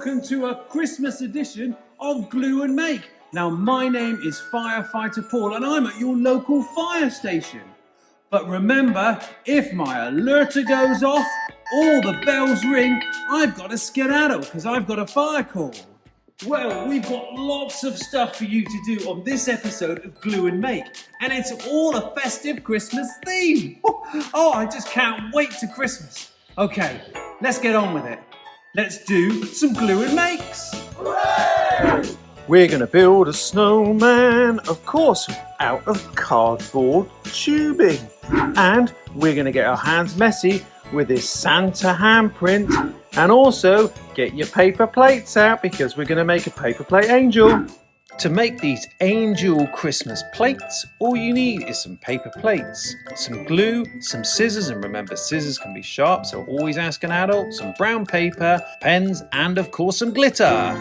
welcome to a Christmas edition of Glue and Make. Now, my name is Firefighter Paul and I'm at your local fire station. But remember, if my alerter goes off or the bells ring, I've got to skedaddle because I've got a fire call. Well, we've got lots of stuff for you to do on this episode of Glue and Make, and it's all a festive Christmas theme. Oh, I just can't wait to Christmas. Okay, let's get on with it. Let's do some glue and makes. Hooray! We're going to build a snowman, of course, out of cardboard tubing. And we're going to get our hands messy with this Santa handprint. And also get your paper plates out because we're going to make a paper plate angel. To make these angel Christmas plates, all you need is some paper plates, some glue, some scissors, and remember scissors can be sharp, so always ask an adult, some brown paper, pens, and of course some glitter.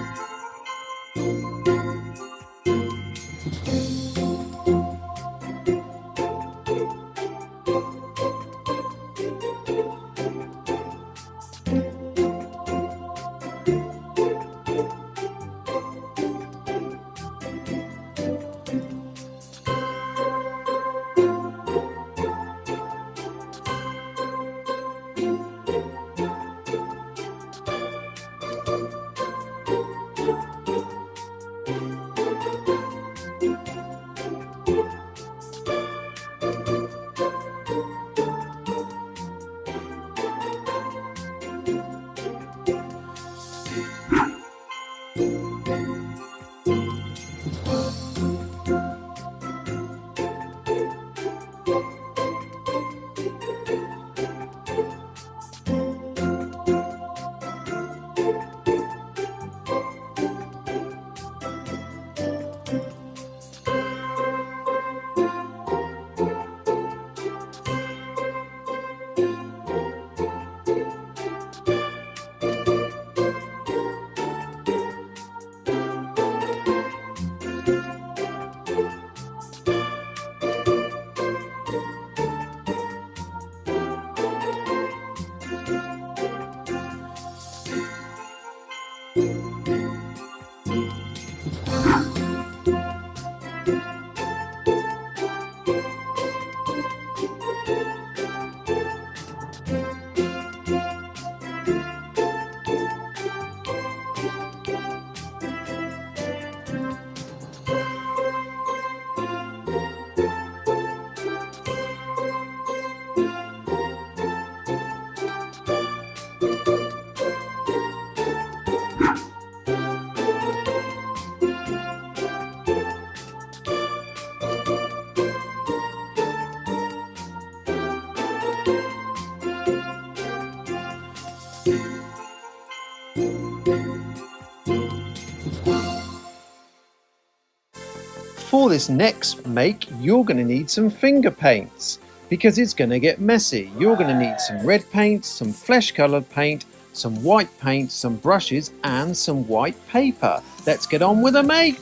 For this next make, you're going to need some finger paints because it's going to get messy. You're going to need some red paint, some flesh coloured paint, some white paint, some brushes and some white paper. Let's get on with the make.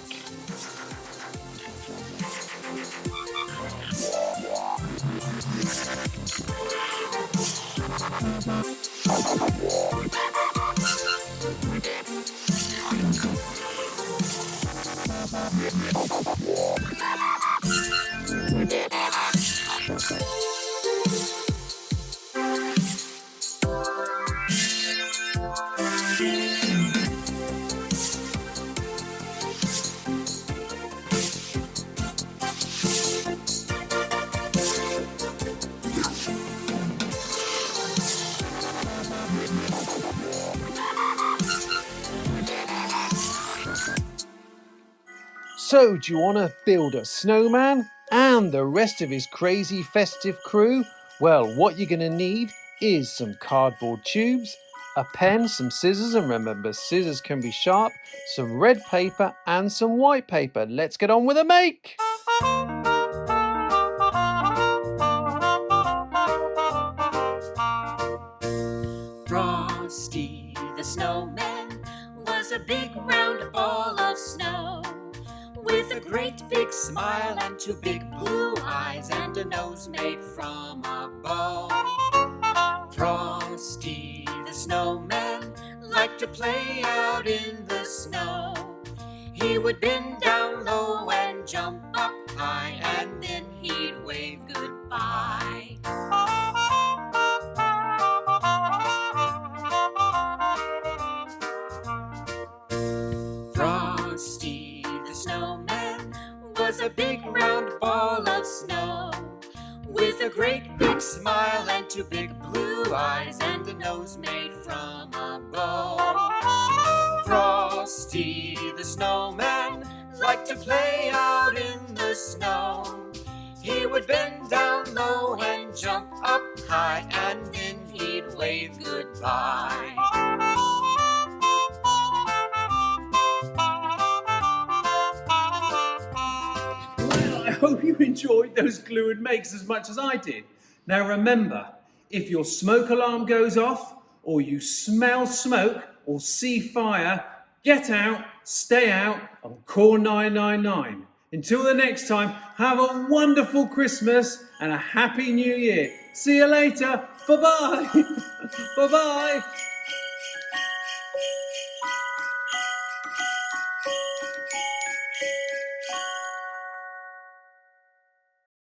So, do you want to build a snowman and the rest of his crazy festive crew? Well, what you're going to need is some cardboard tubes, a pen, some scissors, and remember scissors can be sharp, some red paper and some white paper. Let's get on with the make! Frosty the snowman was a big round ball of snow with a great big smile and two big blue eyes and a nose made from a bow. Frosty the snowman liked to play out in the snow. He would bend down low and jump up high, and then he'd wave goodbye. Frosty the Snowman was a big round ball of snow, with a great big smile and two big blue eyes and a nose made from a bow. Frosty the Snowman liked to play out in the snow. He would bend down low and jump up high, and then he'd wave goodbye. Well, I hope you enjoyed those glue and makes as much as I did. Now remember, if your smoke alarm goes off, or you smell smoke or see fire, get out, stay out, and call 999. Until the next time, have a wonderful Christmas and a happy New Year. See you later. Bye-bye. Bye-bye.